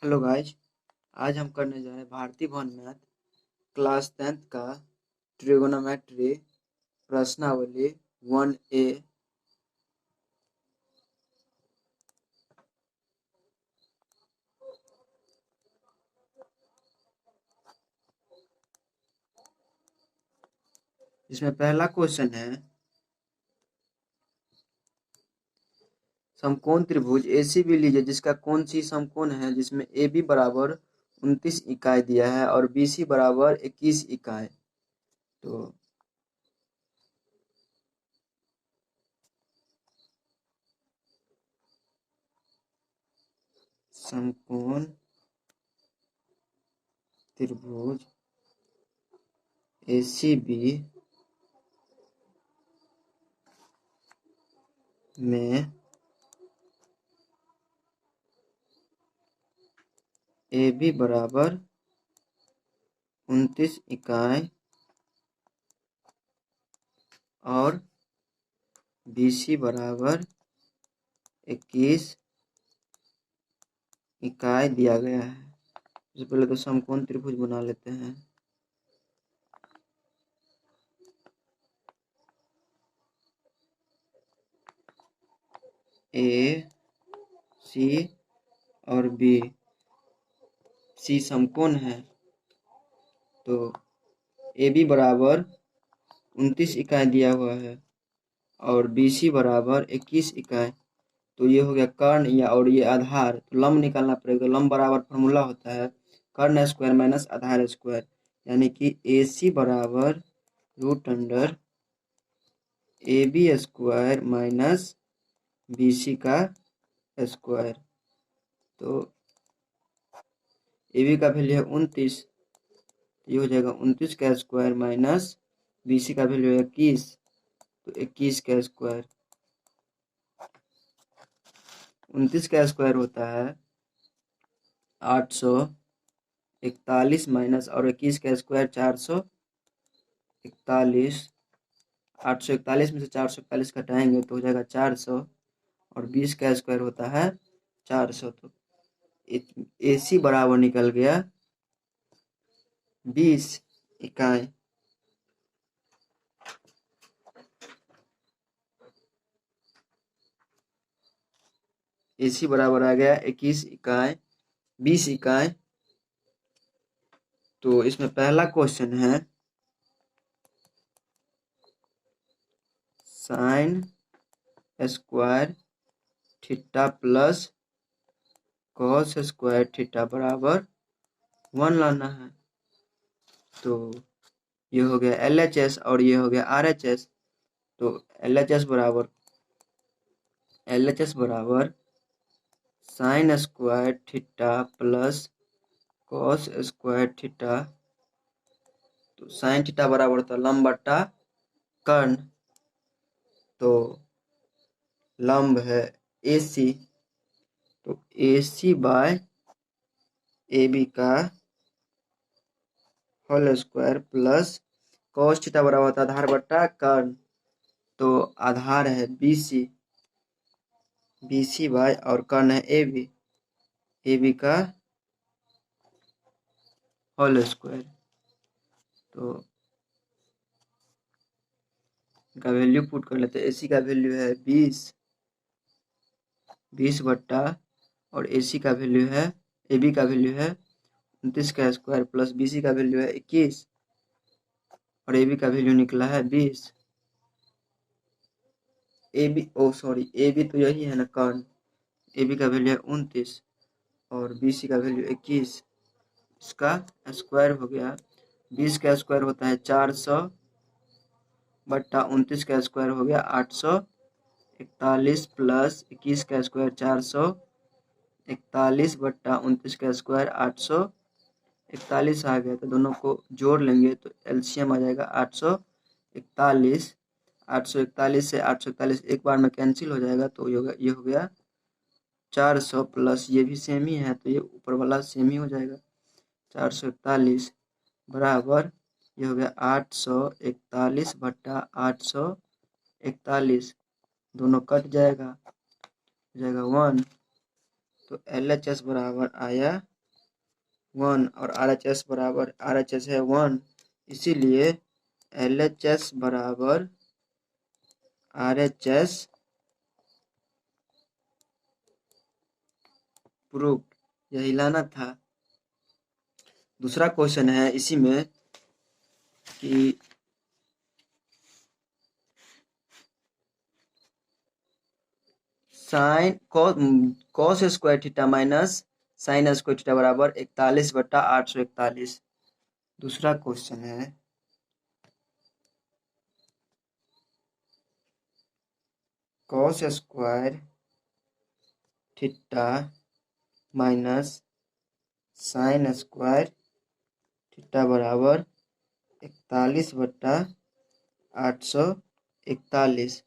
Hello guys. आज हम करने जा रहे हैं भारतीय भवन मैथ क्लास 10th का ट्रिगोनोमेट्री प्रश्नावली 1A। इसमें पहला क्वेश्चन है, समकोण त्रिभुज एसीबी लीजिए जिसका कोण सी समकोण है, जिसमें ए बी बराबर 29 इकाई दिया है और बी सी बराबर 21 इकाई। तो समकोण त्रिभुज एसीबी में ए बी बराबर 29 इकाई और बी सी बराबर 21 इकाई दिया गया है। सबसे पहले तो समकोण त्रिभुज बना लेते हैं। ए सी और बी, सी समकोण है तो ए बी बराबर 29 इकाई दिया हुआ है और बी सी बराबर 21 इकाई। तो ये हो गया कर्ण या और ये आधार, तो लंब निकालना पड़ेगा। लंब बराबर फॉर्मूला होता है कर्ण स्क्वायर माइनस आधार स्क्वायर, यानी कि ए सी बराबर root under A B square minus B C का स्क्वायर। तो ए बी का वैल्यू है 29, ये हो जाएगा 29 का स्क्वायर माइनस बी सी का वैल्यू है 21, तो 21 का स्क्वायर। 29 का स्क्वायर होता है 841 माइनस और 21 का स्क्वायर 441। 841 में से 441 घटाएंगे तो हो जाएगा 400 और 20 का स्क्वायर होता है 400। तो ए सी बराबर निकल गया 20 इकाई। ए सी बराबर आ गया 21 इकाई 20 इकाई। तो इसमें पहला क्वेश्चन है, sign square theta plus cos square theta बराबर 1 लाना है। तो ये हो गया LHS और ये हो गया RHS। तो LHS बराबर sign square theta plus cos square theta. तो साइन थीटा बराबर होता है लंब बट्टा कर्ण, तो लंब है AC, तो AC बाय AB का whole square plus cos theta बराबर होता है आधार बट्टा कर्ण, तो आधार है BC बाय और कर्ण है AB का होल स्क्वायर। तो का वैल्यू पुट कर लेते हैं। AC का वैल्यू है 20 बट्टा और AC का वैल्यू है AB का वैल्यू है 29 का स्क्वायर प्लस BC का वैल्यू है 21 और AB का वैल्यू निकला है 20। AB तो यही है ना कर्ण। AB का वैल्यू है 29 और BC का वैल्यू 21, इसका स्क्वायर हो गया। 20 का स्क्वायर होता है 400 बट्टा 29 का स्क्वायर हो गया 841 प्लस 21 का स्क्वायर 441 बट्टा 29 का स्क्वायर 841 आ गया। तो दोनों को जोड़ लेंगे तो एलसीएम आ जाएगा 841। 841 से 841 एक बार में कैंसिल हो जाएगा, तो ये हो गया 400 प्लस ये भी सेम ही है तो ये ऊपर वाला सेम ही हो जाएगा 441 बराबर ये हो गया 841 बट्टा 841, दोनों कट जाएगा, हो जाएगा 1। तो LHS बराबर आया 1 और RHS बराबर RHS है 1, इसीलिए LHS बराबर RHS प्रूफ, यही लाना था। दूसरा क्वेश्चन है इसी में कि sine cos square theta minus sine square theta बराबर 41/841। दूसरा क्वेश्चन है cos square theta minus sine square theta बराबर 41/841।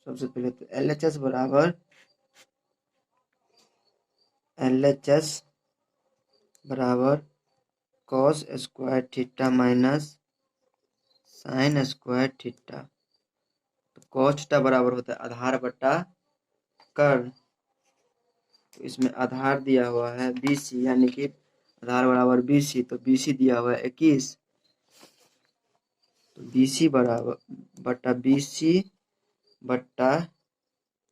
सबसे पहले तो LHS बराबर cos square theta minus sine square theta. तो कॉस थीटा बराबर होता है आधार बटा कर्ण। तो इसमें आधार दिया हुआ है BC, यानी कि आधार बराबर BC, तो BC दिया हुआ है 21, तो BC बराबर बटा BC बटा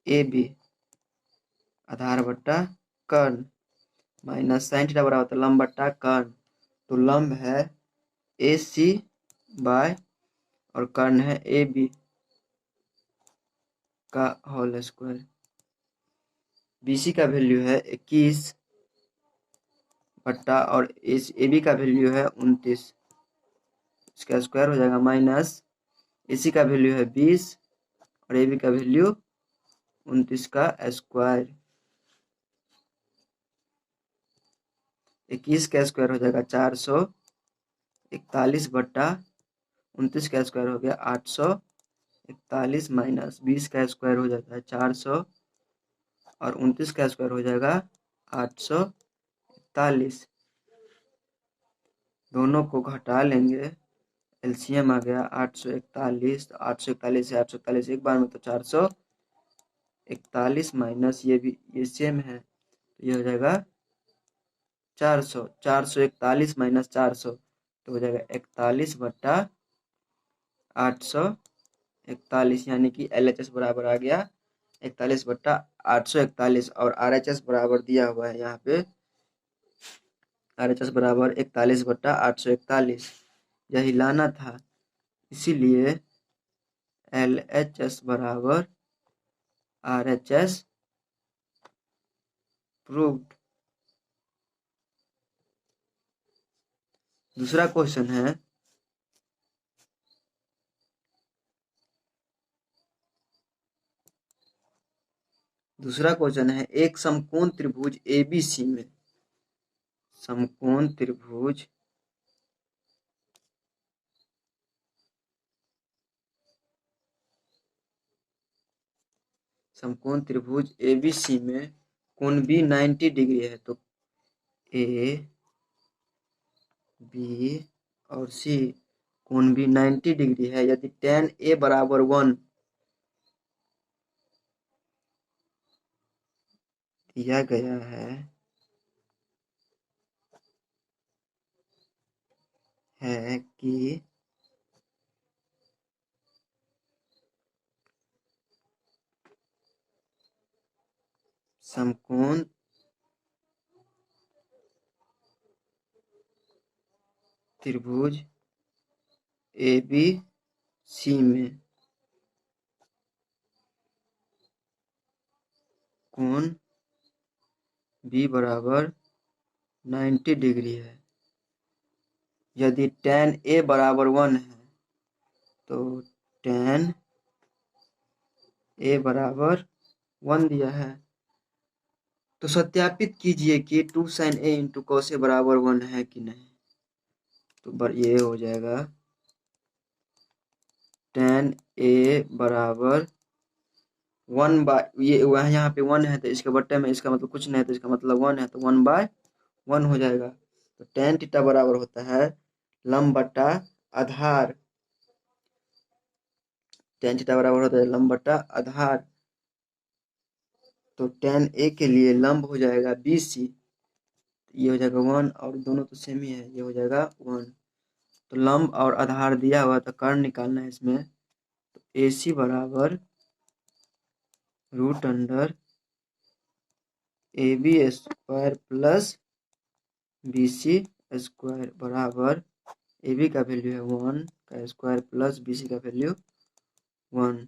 AB आधार बटा कर्ण माइनस साइन थीटा बराबर होता है लंब बटा कर्ण। तो लंब है AC बाय और कर्ण है AB का होल स्क्वायर। BC का वैल्यू है 21 बट्टा और AB का वैल्यू है 29, इसका स्क्वायर हो जाएगा माइनस AC का वैल्यू है 20 और AB का वैल्यू 29 का स्क्वायर। 21 का स्क्वायर हो जाएगा 441 बट्टा 29 का स्क्वायर हो गया 841 माइनस 20 का स्क्वायर हो जाता है 400 और 29 का स्क्वायर हो जाएगा 841। दोनों को घटा लेंगे, एलसीएम आ गया 841, तो 841 से 841 एक बार में तो 441 माइनस ये सेम है, तो ये हो जाएगा 400, 441 माइनस 400 तो हो जाएगा 41 बट्टा 841, यानी कि LHS बराबर आ गया 41 बट्टा 841 और RHS बराबर दिया हुआ है यहाँ पे, RHS बराबर 41 बट्टा 841, यही लाना था। इसीलिए LHS बराबर RHS प्रूव्ड। दूसरा क्वेश्चन है एक समकोण त्रिभुज ABC में समकोण त्रिभुज ABC में कोण B 90 डिग्री है, तो A B और C कोण B 90 डिग्री है। यदि tan A बराबर 1 दिया गया है कि समकोण त्रिभुज ABC में कोण B बराबर 90 डिग्री है। यदि tan A बराबर 1 है तो tan A बराबर 1 दिया है, तो सत्यापित कीजिए कि 2 sin A into cos A बराबर 1 है कि नहीं। तो ये हो जाएगा tan A बराबर 1 बाय, ये वह यहाँ पे 1 है तो इसके बट्टे में इसका मतलब कुछ नहीं है, तो इसका मतलब 1 है, तो 1/1 हो जाएगा। तो tan थीटा बराबर होता है लंब बट्टा आधार, tan थीटा बराबर होता है लंब बट्टा आधार। तो tan A के लिए लंब हो जाएगा BC, ये हो जाएगा 1 और दोनों तो सेम ही है, ये हो जाएगा 1। तो लंब और आधार दिया हुआ तो कर्ण निकालना है इसमें, तो AC बराबर √under AB square plus BC square बराबर AB का वैल्यू है 1 का स्क्वायर प्लस BC का वैल्यू 1,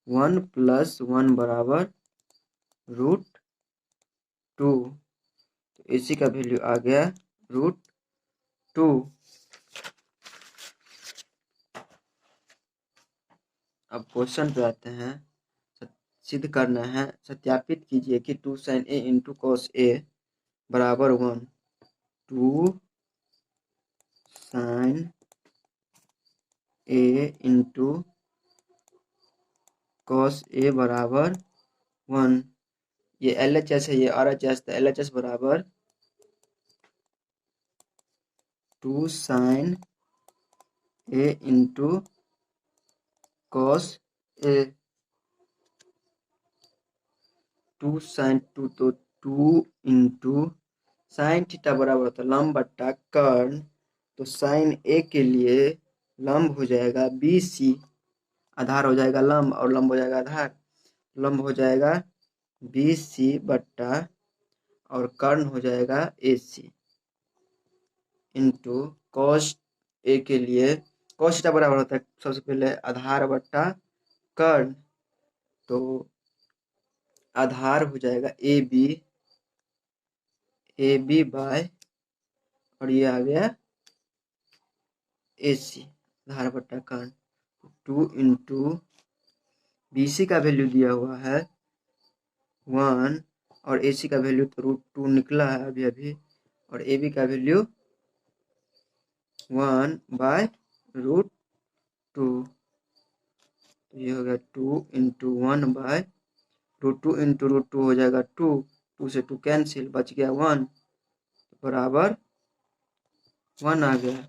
1 + 1 बराबर √2, तो AC का वैल्यू आ गया √2। अब क्वेश्चन पे आते हैं, सिद्ध करना है, सत्यापित कीजिए कि 2 sin A × cos A बराबर 1, 2 sin A × cos A बराबर 1, ये LHS है, ये RHS, तो LHS बराबर 2 sin A × cos A, 2 sin 2, तो 2 × sin थीटा बराबर होता है लंब बट्टा कर्ण, तो sin A के लिए लंब हो जाएगा BC, आधार हो जाएगा लंब और लंब हो जाएगा आधार, लंब हो जाएगा BC बट्टा और कर्ण हो जाएगा AC इंटू cos A के लिए cos थीटा बराबर होता है सबसे पहले आधार बट्टा कर्ण, तो आधार हो जाएगा AB बाय और ये आ गया AC, आधार बट्टा कर्ण, 2 × BC का वैल्यू दिया हुआ है 1 और AC का वैल्यू तो √2 निकला है अभी अभी, और AB का वैल्यू 1 बाय √2, तो ये हो गया 2 × 1 बाय √2 × √2 हो जाएगा 2, 2 से 2 कैंसिल, बच गया 1 बराबर 1 आ गया।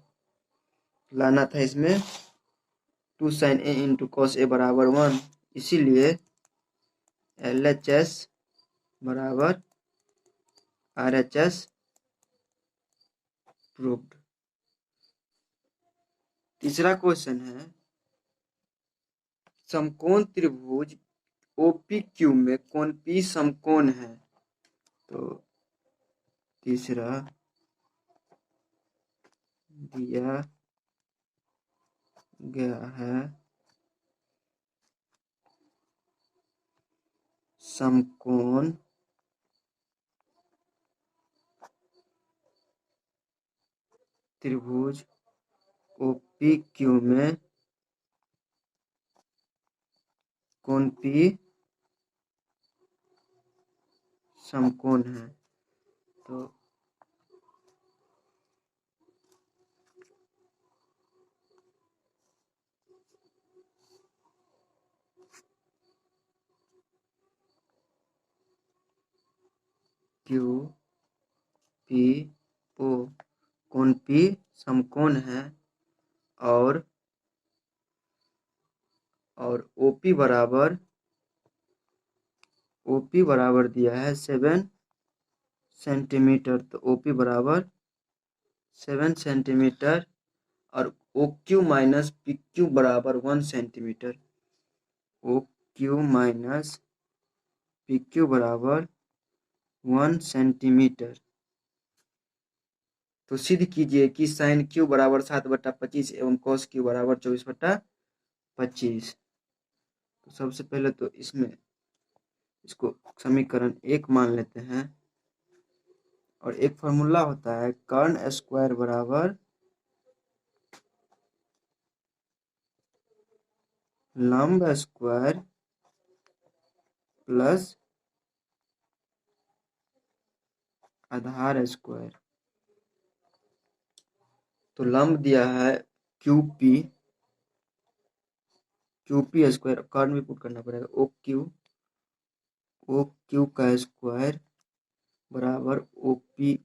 लाना था इसमें 2 sin A × cos A बराबर 1, इसीलिए LHS बराबर RHS प्रूव्ड। तीसरा क्वेश्चन है, समकोण त्रिभुज OPQ में कोण P समकोण है, तो तीसरा दिया गया है समकोण त्रिभुज OPQ में कोण P समकोण है, तो QPO कोण P समकोण है और OP बराबर दिया है 7 सेंटीमीटर, तो OP बराबर 7 सेंटीमीटर और OQ माइनस PQ बराबर 1 सेंटीमीटर, OQ माइनस PQ बराबर 1 सेंटीमीटर। तो सिद्ध कीजिए कि sin Q बराबर 7/25 एवं cos Q बराबर 24/25। तो सबसे पहले तो इसमें इसको समीकरण 1 मान लेते हैं, और एक फॉर्मूला होता है कर्ण स्क्वायर बराबर लंब स्क्वायर प्लस आधार स्क्वायर। तो लंब दिया है QP स्क्वायर, कर्ण भी पुट करना पड़ेगा OQ का स्क्वायर बराबर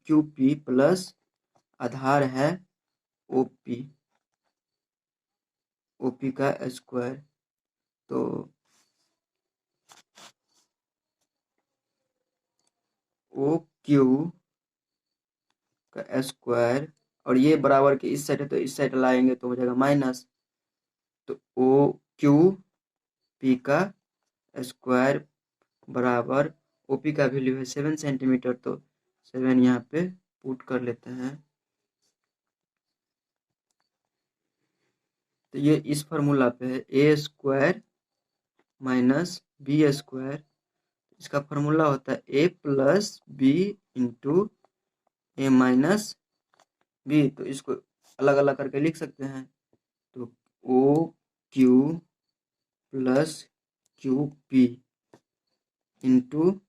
QP प्लस आधार है OP का स्क्वायर। तो ओ क्यू का स्क्वायर, और ये बराबर के इस साइड है तो इस साइड लाएंगे तो हो जाएगा माइनस, तो ओ क्यू पी का स्क्वायर बराबर ओपी का वैल्यू है 7 सेंटीमीटर, तो 7 यहाँ पे पुट कर लेते हैं। तो ये इस फार्मूला पे है A square minus B square, इसका फार्मूला होता है A plus B into A minus B, तो इसको अलग अलग करके लिख सकते हैं। तो O Q plus Q P into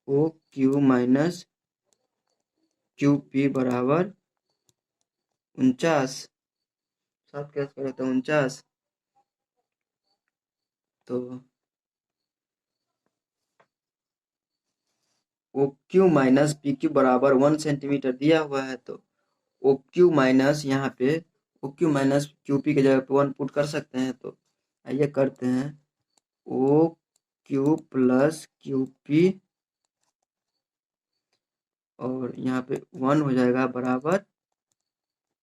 O Q minus Q P बराबर 49, 7 क्या स्क्वायर होता है 49। तो O Q minus P Q बराबर 1 सेंटीमीटर दिया हुआ है, तो ओ क्यू माइनस यहाँ पे O Q minus Q P की जगह पे 1 पुट कर सकते हैं। तो आइए करते हैं, O Q plus Q P और यहाँ पे 1 हो जाएगा बराबर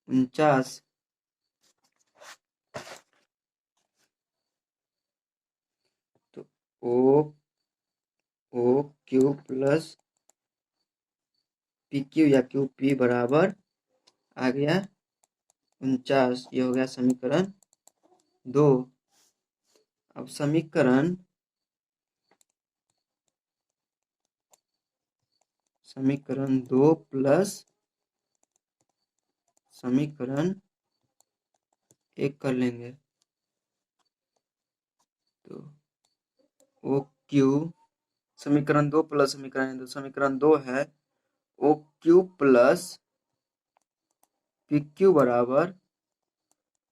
49। तो O O Q plus P Q या क्यू पी बराबर आ गया 49, ये हो गया समीकरण 2। अब समीकरण 2 प्लस समीकरण 1 कर लेंगे। तो ओ क्यू समीकरण 2 प्लस समीकरण 2 है O Q plus P Q बराबर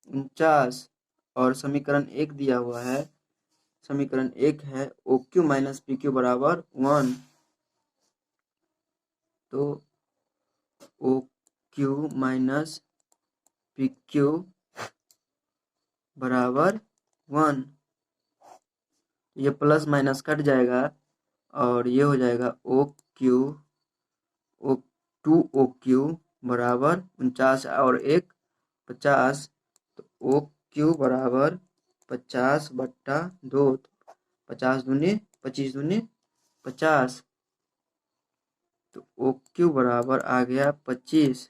49, और समीकरण 1 दिया हुआ है, समीकरण 1 है O Q minus P Q बराबर 1, तो O Q minus P Q बराबर 1, ये प्लस माइनस कट जाएगा और ये हो जाएगा O Q O 2 O Q बराबर 49 और 1 50, तो ओ क्यू बराबर 50/2, 50 दूनी 25 दूनी 50, तो ओ क्यू बराबर आ गया 25।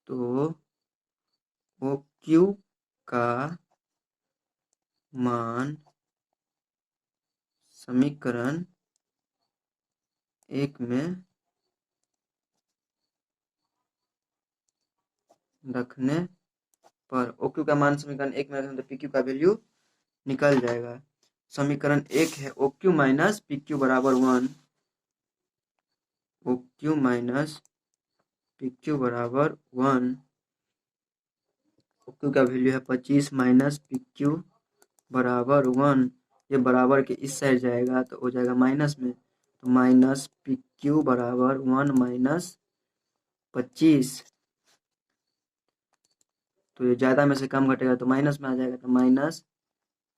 तो ओ क्यू का मान समीकरण 1 में रखने पर ओ क्यू का मान समीकरण 1 में रखने तो पी क्यू का वैल्यू निकल जाएगा। समीकरण 1 है O Q minus P Q बराबर 1, O Q minus P Q बराबर 1, ओ क्यू का वैल्यू है 25 माइनस पी क्यू बराबर 1, ये बराबर के इस साइड जाएगा तो हो जाएगा माइनस में, तो माइनस पी क्यू बराबर 1 माइनस 25, तो ये ज़्यादा में से कम घटेगा तो माइनस में आ जाएगा, तो माइनस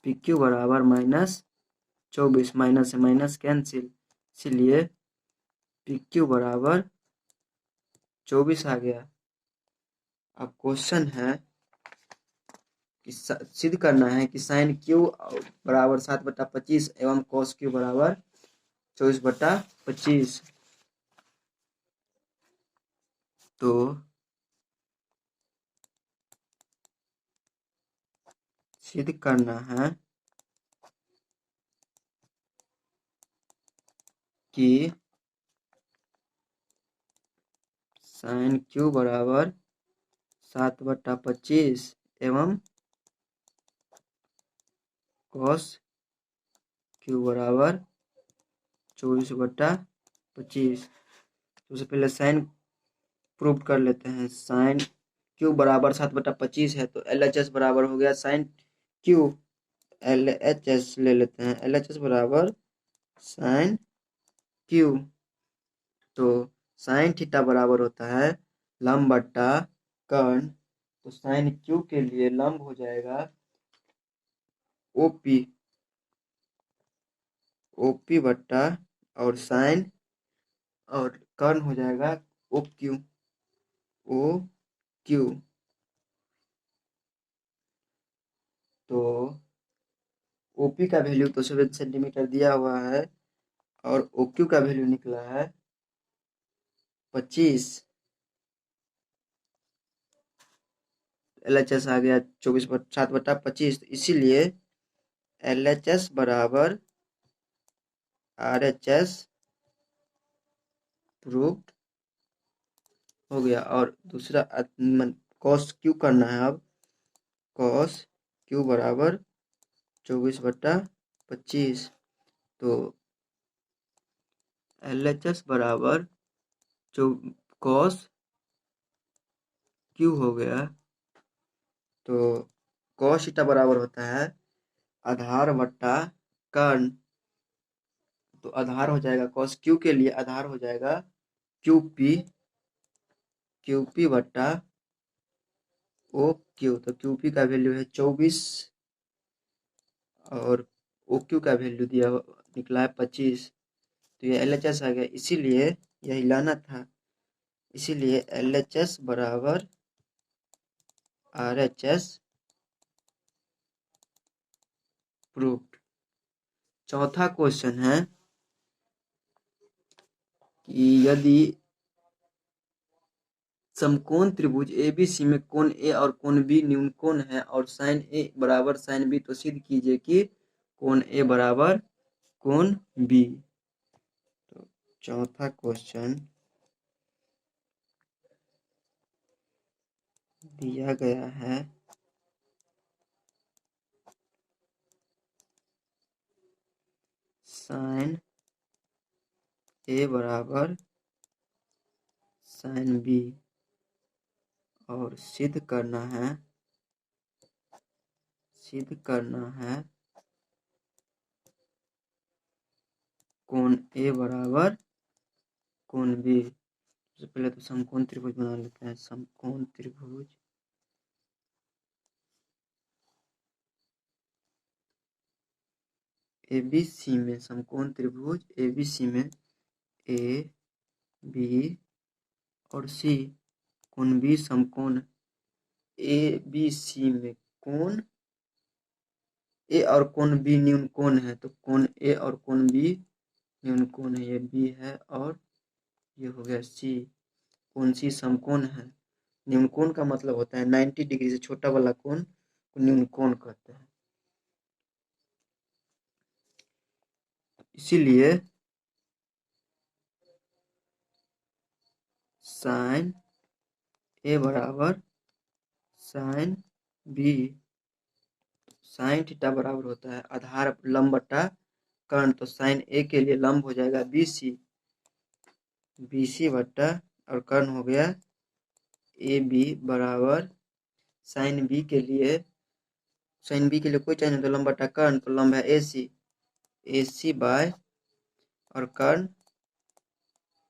पी क्यू बराबर माइनस 24, माइनस से माइनस कैंसिल, इसीलिए पी क्यू बराबर 24 आ गया। अब क्वेश्चन है कि सिद्ध करना है कि साइन क्यू बराबर 7/25 एवं कॉस क्यू बराबर 24/25। तो सिद्ध करना है कि साइन क्यू बराबर 7/25 एवं कॉस क्यू बराबर 24/25। सबसे पहले साइन प्रूव कर लेते हैं। साइन क्यू बराबर 7/25 है तो एल एच एस बराबर हो गया sine Q, L H S ले लेते हैं, एल एच एस बराबर साइन क्यू, तो साइन थीटा बराबर होता है लंब बट्टा कर्ण, तो साइन क्यू के लिए लंब हो जाएगा ओपी, ओपी बट्टा और साइन और कर्ण हो जाएगा ओ क्यू। ओ क्यू तो ओपी का वैल्यू तो 7 सेंटीमीटर दिया हुआ है और ओक्यू का वैल्यू निकला है 25। LHS आ गया 7/25, इसीलिए LHS बराबर RHS प्रूव्ड हो गया। और दूसरा कॉस क्यू करना है अब। कॉस क्यू बराबर 24/25 तो LHS बराबर जो कॉस क्यू हो गया तो कॉस थीटा बराबर होता है आधार बट्टा कर्ण। तो आधार हो जाएगा कॉस क्यू के लिए आधार हो जाएगा क्यूपी बट्टा ओ क्यू। तो क्यूपी का वैल्यू है 24 और ओ क्यू का वैल्यू दिया निकला है 25। तो ये LHS आ गया, इसीलिए यही लाना था। इसीलिए LHS बराबर RHS प्रूव्ड। चौथा क्वेश्चन है कि यदि समकोण त्रिभुज ABC में कोण A और कोण B न्यून कोण है और साइन A बराबर साइन B, तो सिद्ध कीजिए कि कोण A बराबर कोण B। तो चौथा क्वेश्चन दिया गया है साइन A बराबर साइन B और सिद्ध करना है कोण A बराबर कोण B। सबसे पहले तो समकोण त्रिभुज बना लेते हैं। समकोण त्रिभुज ABC में, समकोण त्रिभुज ABC में A B और C कोण B समकोण ABC में कोण A और कोण B न्यून कोण है। तो कोण A और कोण B न्यून कोण है, ये B है और ये हो गया C। कोण C समकोण है। न्यून कोण का मतलब होता है 90 डिग्री से छोटा वाला कोण को न्यून कोण कहते हैं। इसीलिए साइन A बराबर साइन B। साइन थीटा बराबर होता है आधार लंब बटा कर्ण। तो साइन A के लिए लंब हो जाएगा BC बटा और कर्ण हो गया AB बराबर साइन B के लिए कोई चाहिए तो लंब बटा कर्ण, तो लंब है AC बाय और कर्ण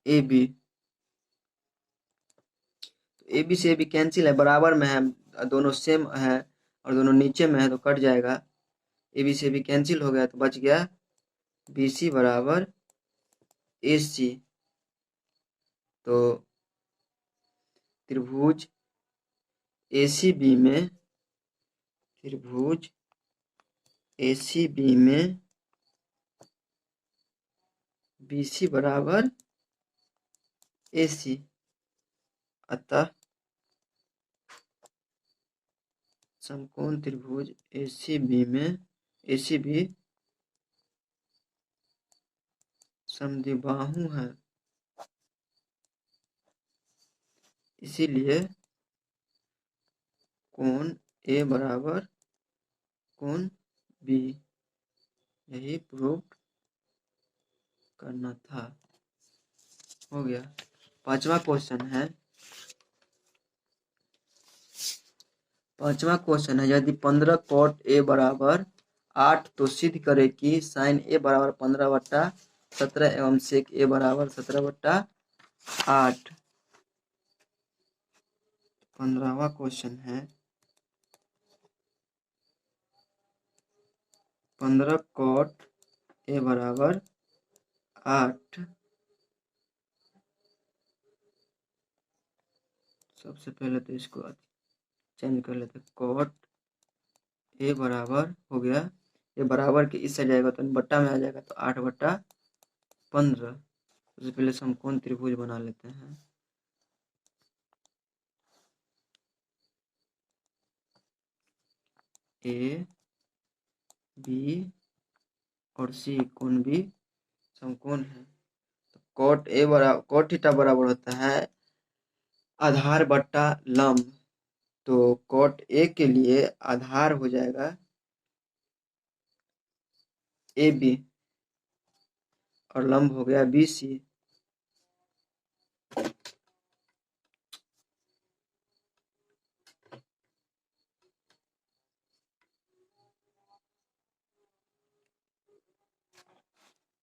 AB। तो AB से AB कैंसिल है, बराबर में है, दोनों सेम है और दोनों नीचे में है तो कट जाएगा। AB से AB कैंसिल हो गया तो बच गया BC बराबर AC। तो त्रिभुज ACB में BC बराबर AC। अतः समकोण त्रिभुज ACB समद्विबाहु है, इसीलिए कोण A बराबर कोण B। यही प्रूव करना था। हो गया। पांचवा क्वेश्चन है यदि 15 cot A बराबर 8 तो सिद्ध करे कि साइन A बराबर 15/17 एवं सेक A बराबर 17/8। 15वां क्वेश्चन है 15 cot A बराबर 8 सबसे पहले तो इसको चेंज कर लेते, कॉट ए बराबर हो गया, ये बराबर के इस साइड जाएगा तो बट्टा में आ जाएगा, तो 8/15। सबसे पहले समकोण त्रिभुज बना लेते हैं। ए बी और सी कोण भी समकोण है, तो कॉट थीटा बराबर होता है आधार बट्टा लंब। तो कॉट ए के लिए आधार हो जाएगा ए बी और लंब हो गया बी सी।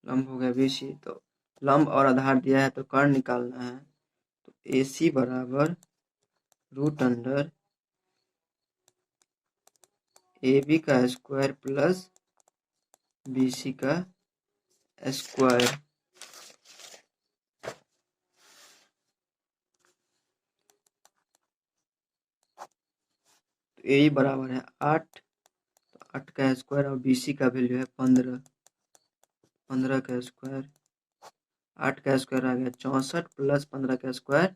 लंब हो गया बी सी, तो लंब और आधार दिया है तो कर्ण निकालना है, तो ए सी बराबर √अंडर ए बी का स्क्वायर प्लस बी सी का स्क्वायर। तो ए बराबर है 8, तो 8 का स्क्वायर और बी सी का वैल्यू है 15, 15 का स्क्वायर, 8 का स्क्वायर आ गया 64 प्लस 15 का स्क्वायर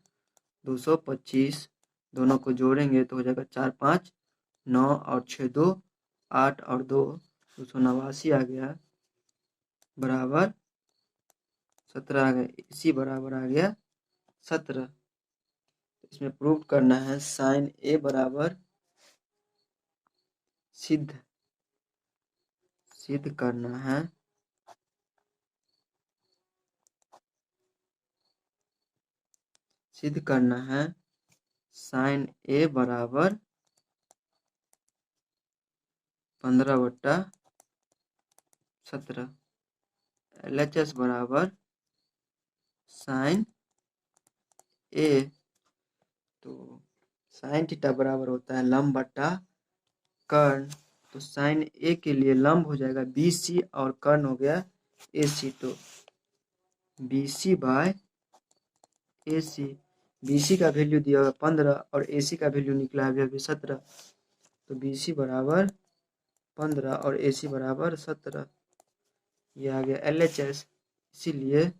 225, दोनों को जोड़ेंगे तो हो जाएगा 4 5 9 और 6 2 8 और 2 289 आ गया, बराबर 17 आ गया, इसी बराबर आ गया 17। इसमें प्रूव करना है साइन ए बराबर सिद्ध करना है साइन ए बराबर 15/17, LHS बराबर साइन ए। तो साइन थीटा बराबर होता है लंब बट्टा कर्ण, तो साइन ए के लिए लंब हो जाएगा बी सी और कर्ण हो गया ए सी, तो बी सी बाय ए सी, बी सी का वैल्यू दिया हुआ 15 और ए सी का वैल्यू निकला है अभी 17, तो बी सी बराबर 15 और ए सी बराबर 17, ये आ गया LHS। इसीलिए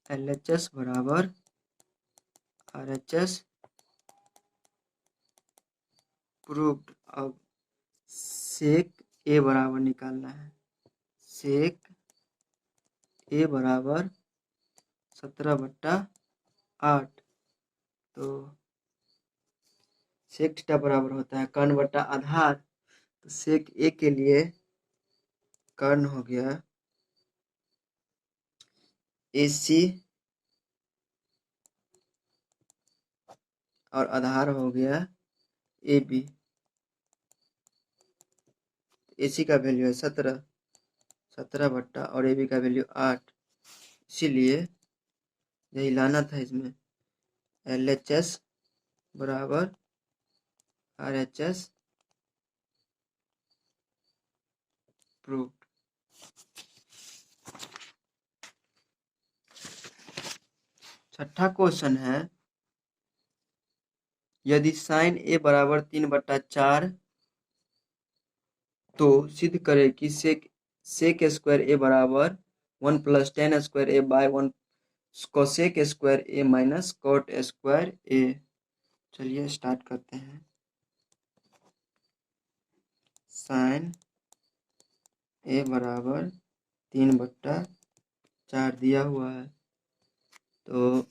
LHS बराबर RHS प्रूव्ड। अब सेक ए बराबर निकालना है, सेक ए बराबर 17/8, तो सेक थीटा बराबर होता है कर्ण बट्टा आधार, तो सेक ए के लिए कर्ण हो गया ए सी और आधार हो गया ए बी। ए सी का वैल्यू है 17, 17 और ए बी का वैल्यू 8, इसीलिए यही लाना था इसमें, LHS बराबर RHS प्रूव्ड। छठा क्वेश्चन है, यदि साइन ए बराबर 3/4, तो सिद्ध करें कि सेक स्क्वायर ए बराबर 1 + tan स्क्वायर ए बाय 1 कोसेक स्क्वायर ए माइनस कॉट स्क्वायर ए। चलिए स्टार्ट करते हैं। साइन ए बराबर 3/4 दिया हुआ है, तो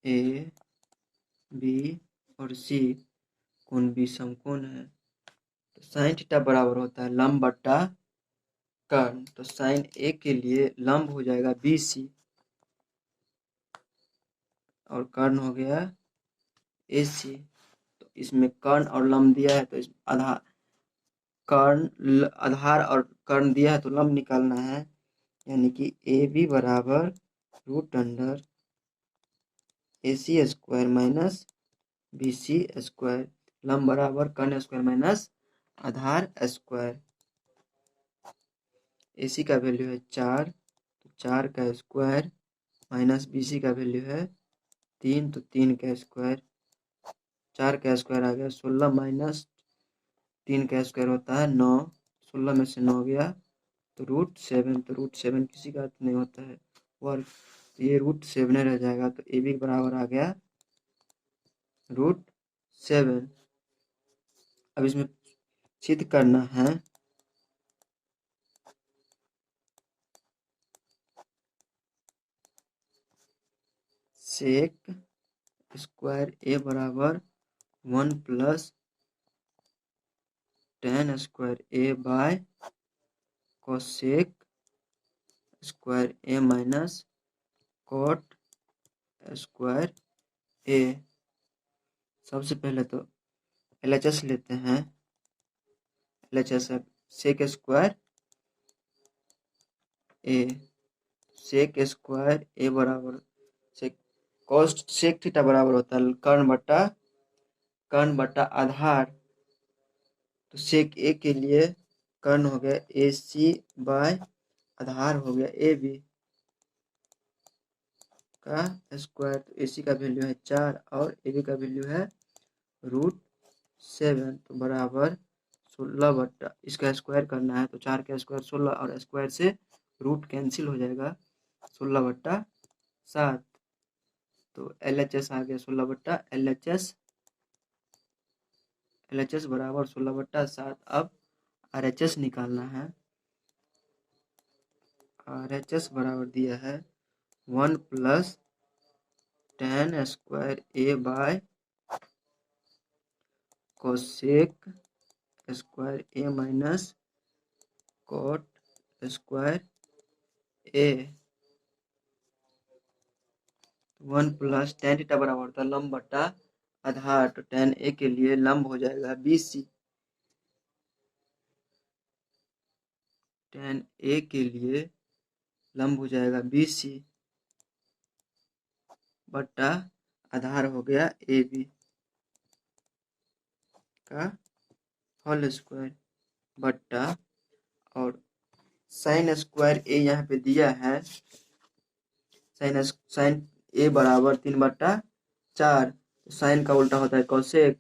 ए बी और सी कोण भी समकोण है, तो साइन थीटा बराबर होता है लंब बट्टा कर्ण, तो साइन ए के लिए लंब हो जाएगा बी सी और कर्ण हो गया ए सी। तो इसमें कर्ण और लंब दिया है, तो इस आधार कर्ण दिया है तो लंब निकालना है, यानी कि ए बी बराबर √under A C square minus B C square. लंब बराबर कर्ण स्क्वायर माइनस आधार स्क्वायर। AC का वैल्यू है 4, तो 4 का स्क्वायर माइनस BC का वैल्यू है 3, तो 3 का स्क्वायर। 4 का स्क्वायर आ गया 16 माइनस 3 का स्क्वायर होता है 9, 16 में से 9 गया तो √7, तो √7 किसी का अर्थ नहीं होता है वर्ग, तो ये √7 रह जाएगा, तो AB के बराबर आ गया √7। अब इसमें सिद्ध करना है सेक स्क्वायर A बराबर 1 plus tan square A by cosec square A minus cot square A। सबसे पहले तो LHS लेते हैं। LHS है sec square A, sec square A बराबर सेक कॉस्ट सेक थीटा बराबर होता है कर्ण बटा आधार, तो सेक A के लिए कर्ण हो गया AC बाय आधार हो गया AB का स्क्वायर, तो AC का वैल्यू है 4 और AB का वैल्यू है √7, तो बराबर 16 बट्टा इसका स्क्वायर करना है तो 4 का स्क्वायर 16 और स्क्वायर से रूट कैंसिल हो जाएगा 16/7, तो LHS आ गया 16 LHS बराबर 16/7। अब RHS निकालना है। RHS बराबर दिया है 1 plus tan square A by cosec square A minus cot square A। 1 plus tan theta बराबर होता है लंब बटा आधार, तो tan A के लिए लंब हो जाएगा BC। tan A के लिए लंब हो जाएगा BC बटा आधार हो गया AB का होल स्क्वायर बट्टा, और साइन स्क्वायर A यहाँ पे दिया है, साइन A बराबर 3/4, साइन का उल्टा होता है कोसेक,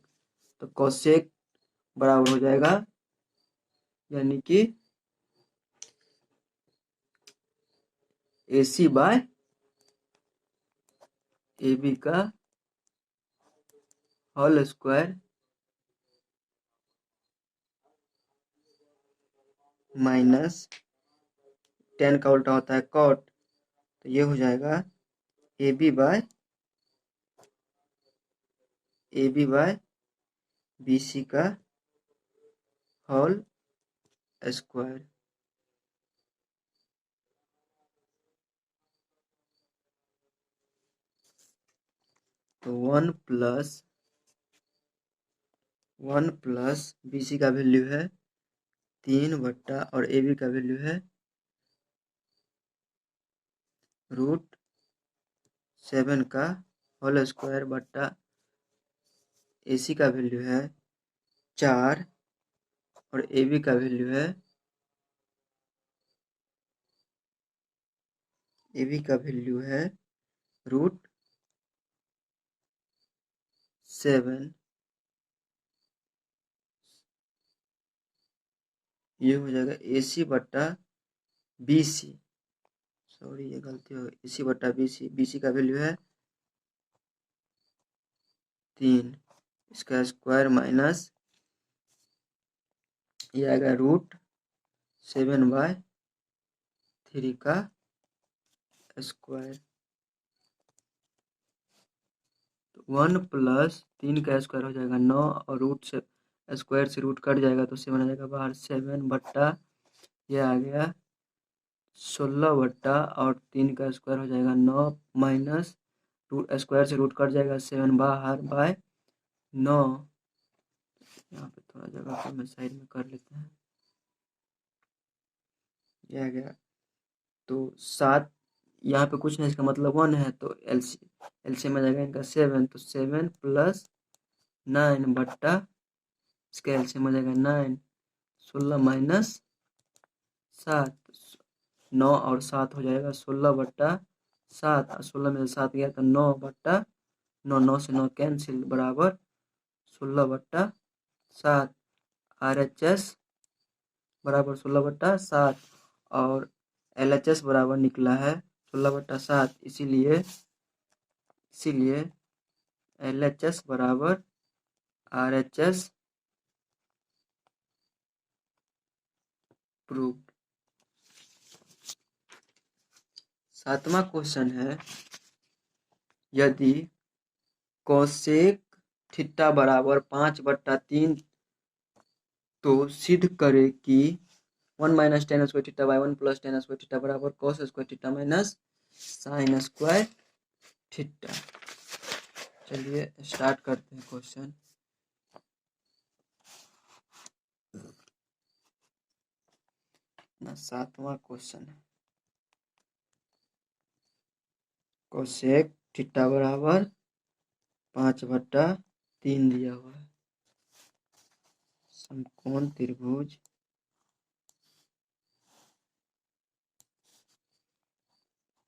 तो कोसेक बराबर हो जाएगा यानी कि AC बाय AB का होल स्क्वायर माइनस tan का उल्टा होता है कॉट, तो ये हो जाएगा AB बाय BC का होल स्क्वायर। तो 1 प्लस BC का वैल्यू है 3 बट्टा और AB का वैल्यू है √7 का होल स्क्वायर बट्टा AC का वैल्यू है 4 और AB का वैल्यू है √7। ये हो जाएगा AC बट्टा BC, सॉरी ये गलती हो गई, AC बट्टा BC का वैल्यू है 3, इसका स्क्वायर माइनस ये आएगा √7/3 का स्क्वायर। 1 प्लस 3 का स्क्वायर हो जाएगा 9 और रूट से स्क्वायर से रूट कट जाएगा तो 7 आ जाएगा बाहर, 7 बट्टा ये आ गया 16 बट्टा और 3 का स्क्वायर हो जाएगा 9 माइनस रूट स्क्वायर से रूट कट जाएगा 7 बाहर बाय 9। यहाँ पे थोड़ा जगह को मैं साइड में कर लेते हैं, ये आ गया तो 7, यहाँ पे कुछ नहीं इसका मतलब 1 है, तो एलसीएम में जाएगा इनका 7, तो 7 प्लस 9 बट्टा इसका एलसीएम हो जाएगा 9, 16 माइनस 7, 9 और 7 हो जाएगा 16 बट्टा 7, 16 में से 7 गया तो 9 बट्टा 9, 9 से 9 कैंसिल बराबर 16 बट्टा 7, RHS बराबर 16 बट्टा 7 और LHS बराबर निकला है 16 बट्टा 7, इसीलिए LHS बराबर RHS प्रूव्ड। 7वां क्वेश्चन है, यदि कोसेक थीटा बराबर 5/3 तो सिद्ध करे कि 1 minus tan square theta by 1 plus tan square theta बराबर cos square theta minus sine square theta. चलिए स्टार्ट करते हैं क्वेश्चन। अपना 7वां क्वेश्चन है, कोसेक थीटा बराबर 5/3 दिया हुआ है। समकोण त्रिभुज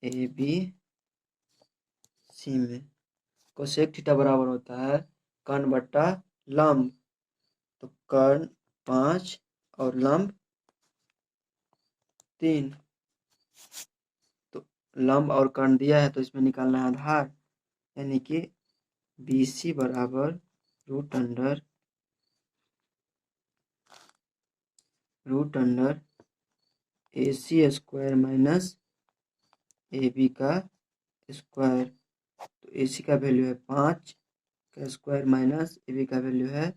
ABC में कोसेक थीटा बराबर होता है कर्ण बट्टा लंब, तो कर्ण 5 और लंब 3, तो लंब और कर्ण दिया है तो इसमें निकालना है आधार, यानी कि BC बराबर root under AC square minus AB का स्क्वायर। तो AC का वैल्यू है 5 का स्क्वायर माइनस AB का वैल्यू है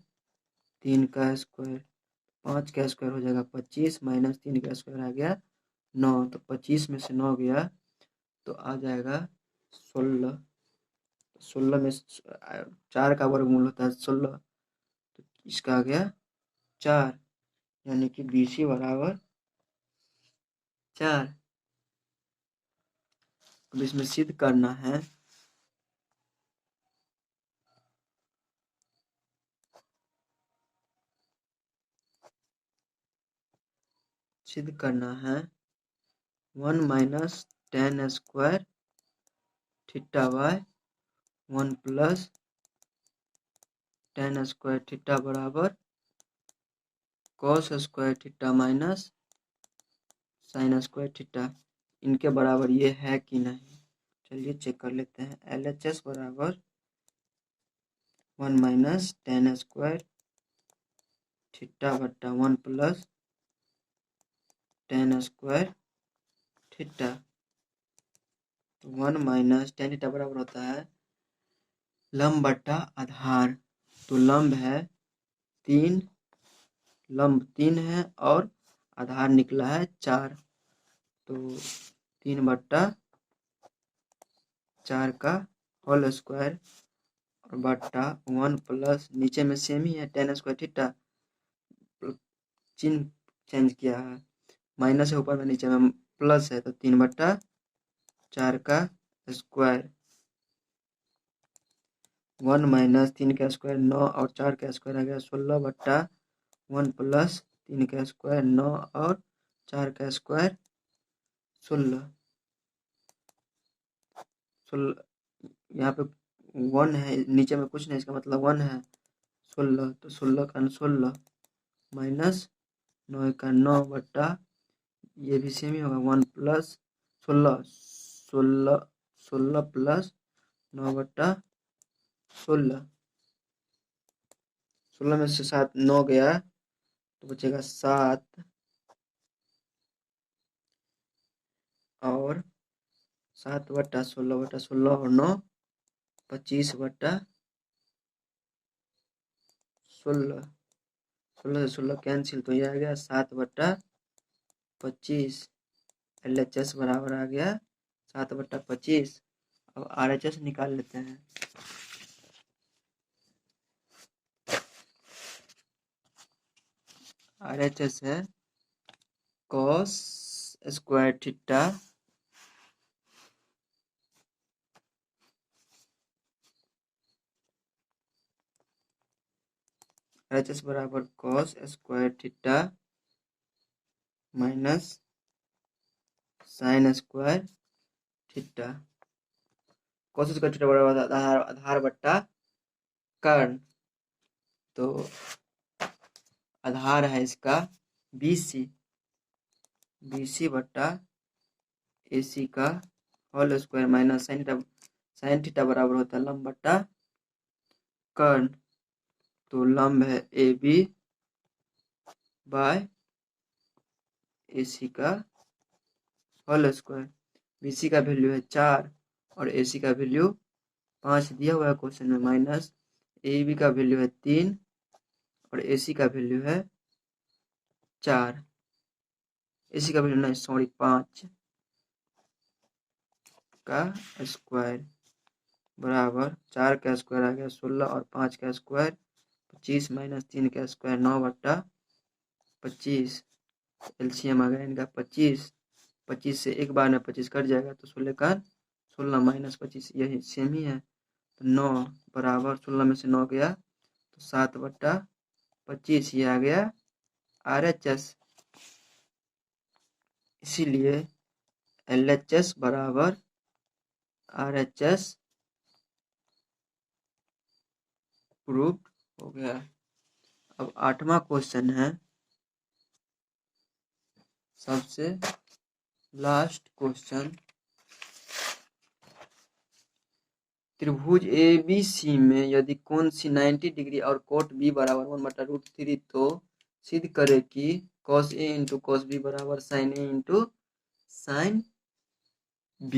3 का स्क्वायर। 5 का स्क्वायर हो जाएगा 25 माइनस 3 का स्क्वायर आ गया 9, तो 25 में से 9 गया तो आ जाएगा 16। 16 में 4 का वर्गमूल होता है 16, तो इसका आ गया 4, यानी कि BC बराबर 4। अब इसमें सिद्ध करना है सिद्ध करना है 1 minus tan square theta by 1 plus tan square theta बराबर cos square theta minus sine square theta. इनके बराबर ये है कि नहीं, चलिए चेक कर लेते हैं। LHS बराबर 1 माइनस टेन स्क्वायर थीटा बट्टा 1 plus tan square theta. 1 minus tan theta बराबर होता है लंब बट्टा आधार, तो लंब है 3, लंब 3 है और आधार निकला है 4, तो 3 बट्टा 4 का होल स्क्वायर और बट्टा 1 प्लस नीचे में सेम ही है टेन स्क्वायर थीटा, चिन्ह चेंज किया है, माइनस है ऊपर में नीचे में प्लस है, तो 3 बट्टा 4 का स्क्वायर। 1 माइनस 3 का स्क्वायर 9 और 4 का स्क्वायर आ गया 16 बट्टा 1 प्लस 3 का स्क्वायर 9 और 4 का स्क्वायर 16। यहाँ पे 1 है, नीचे में कुछ नहीं, इसका मतलब 1 है 16, तो 16 का 16 माइनस 9 का 9 बट्टा ये भी सेम ही होगा 1 प्लस 16, 16 प्लस 9 बट्टा 16। 16 में से 7 9 गया तो बचेगा 7 और 7 बट्टा 16 और 9 25 बट्टा 16। 16 से 16 कैंसिल, तो ये आ गया 7 बट्टा 25। LHS बराबर आ गया 7 बट्टा 25। अब RHS निकाल लेते हैं। RHS है cos स्क्वायर थीटा LHS बराबर cos square theta minus sine square theta. Cos square theta बराबर आधार बट्टा कर्ण। तो आधार है इसका BC, BC बट्टा AC का whole square minus sine theta बराबर होता है लंब बट्टा कर्ण। तो लंब है AB बाय AC का होल स्क्वायर। BC का वैल्यू है 4 और AC का वैल्यू 5 दिया हुआ है क्वेश्चन में, माइनस AB का वैल्यू है 3 और AC का वैल्यू है 4। AC का वैल्यू नहीं सॉरी 5 का स्क्वायर बराबर 4 का स्क्वायर आ गया 16 और 5 का स्क्वायर 25 माइनस 3 का स्क्वायर 9 बट्टा 25। एलसीएम आ गया इनका 25। 25 से एक बार में 25 कट जाएगा तो 16 का 16 माइनस 25 यही सेम ही है। तो 9 बराबर 16 में से 9 गया तो 7 बट्टा 25 ये आ गया RHS। इसीलिए LHS बराबर RHS प्रूव हो गया। अब 8वां क्वेश्चन है, सबसे लास्ट क्वेश्चन। त्रिभुज ABC में यदि कोण C 90 डिग्री और कोट B बराबर 1/√3 तो सिद्ध करे कि cos A into cos B बराबर sin A into sin B।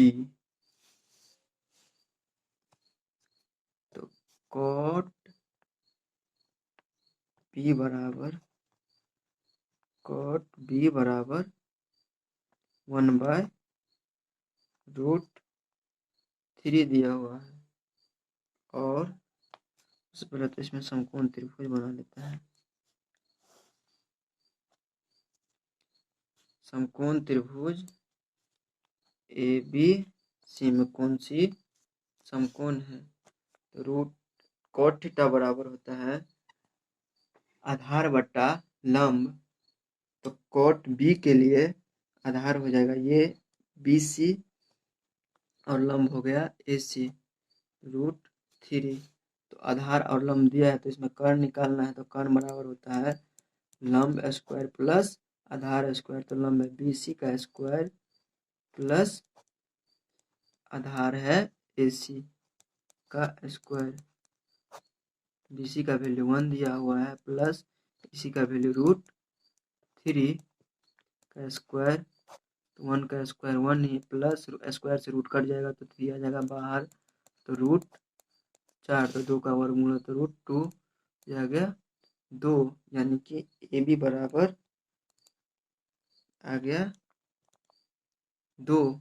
तो कोट B बराबर 1/√3 दिया हुआ है। और उससे पहले तो इसमें समकोण त्रिभुज बना लेता है। समकोण त्रिभुज ABC में कौन सी समकोण है? तो रूट कोट थीटा बराबर होता है आधार बट्टा लंब। तो कोट B के लिए आधार हो जाएगा ये BC और लंब हो गया AC √3। तो आधार और लंब दिया है तो इसमें कर्ण निकालना है। तो कर्ण बराबर होता है लंब स्क्वायर प्लस आधार स्क्वायर। तो लंब है BC का स्क्वायर प्लस आधार है AC का स्क्वायर। BC का वैल्यू 1 दिया हुआ है प्लस AC का वैल्यू √3 का स्क्वायर। तो 1 का स्क्वायर 1 ही प्लस स्क्वायर से रूट कट जाएगा तो 3 आ जाएगा बाहर। तो √4 तो 2 का वर्गमूल है तो √2 आ गया 2, यानी कि AB बराबर आ गया 2।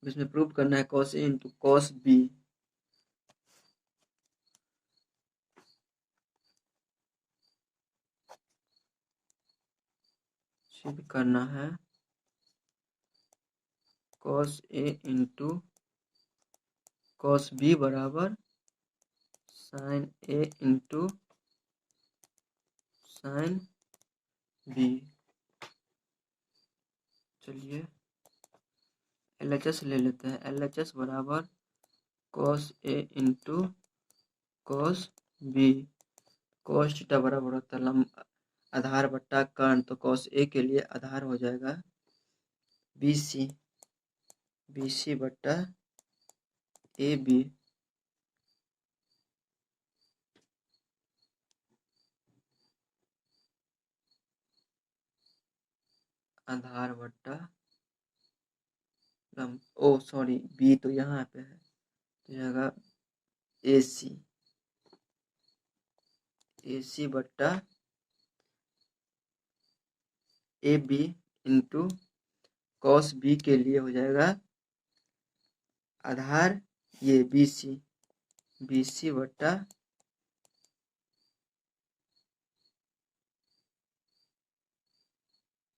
इसमें प्रूव करना है cos A into cos B। सिद्ध करना है cos A into cos B बराबर sin A into sin B। चलिए LHS ले लेते हैं। LHS बराबर cos A into cos B। cos theta बराबर होता है लंब आधार बट्टा कर्ण। तो cos A के लिए आधार हो जाएगा BC बट्टा AB। आधार बट्टा लंब, ओ सॉरी B तो यहाँ पे है तो जाएगा AC बट्टा AB इंटू cos B के लिए हो जाएगा आधार ये BC बट्टा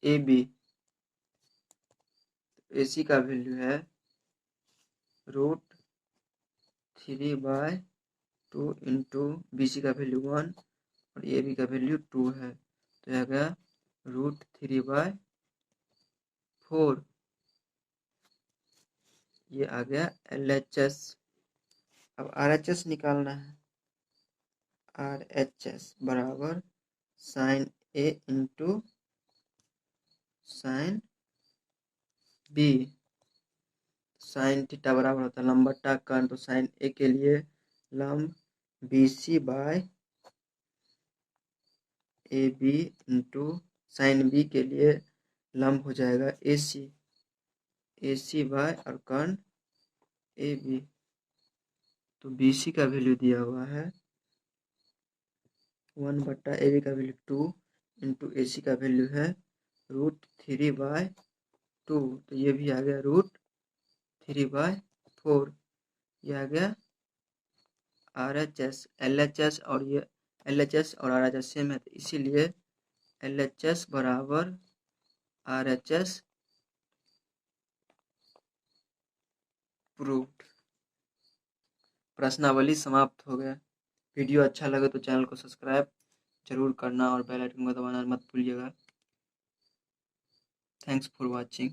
AB। AC का वैल्यू है √3/2 2 इंटू बी सी का वैल्यू 1 और ए बी का वैल्यू 2 है, तो यह गया √3/4। ये आ गया LHS। अब RHS निकालना है। RHS बराबर sine A into sine B. Sine theta बराबर होता है लंब बट्टा कर्ण, तो साइन ए के लिए लंब BC by AB into sine B के लिए लंब हो जाएगा AC बाय और कर्ण AB। तो BC का वैल्यू दिया हुआ है 1/AB का वैल्यू 2 इंटू AC का वैल्यू है √3/2, तो ये भी आ गया √3/4। ये आ गया RHS। LHS और ये LHS और RHS सेम है, तो इसीलिए LHS बराबर RHS प्रूव्ड। प्रश्नावली समाप्त हो गया। वीडियो अच्छा लगे तो चैनल को सब्सक्राइब जरूर करना और बेल आइकन को दबाना मत भूलिएगा। Thanks for watching.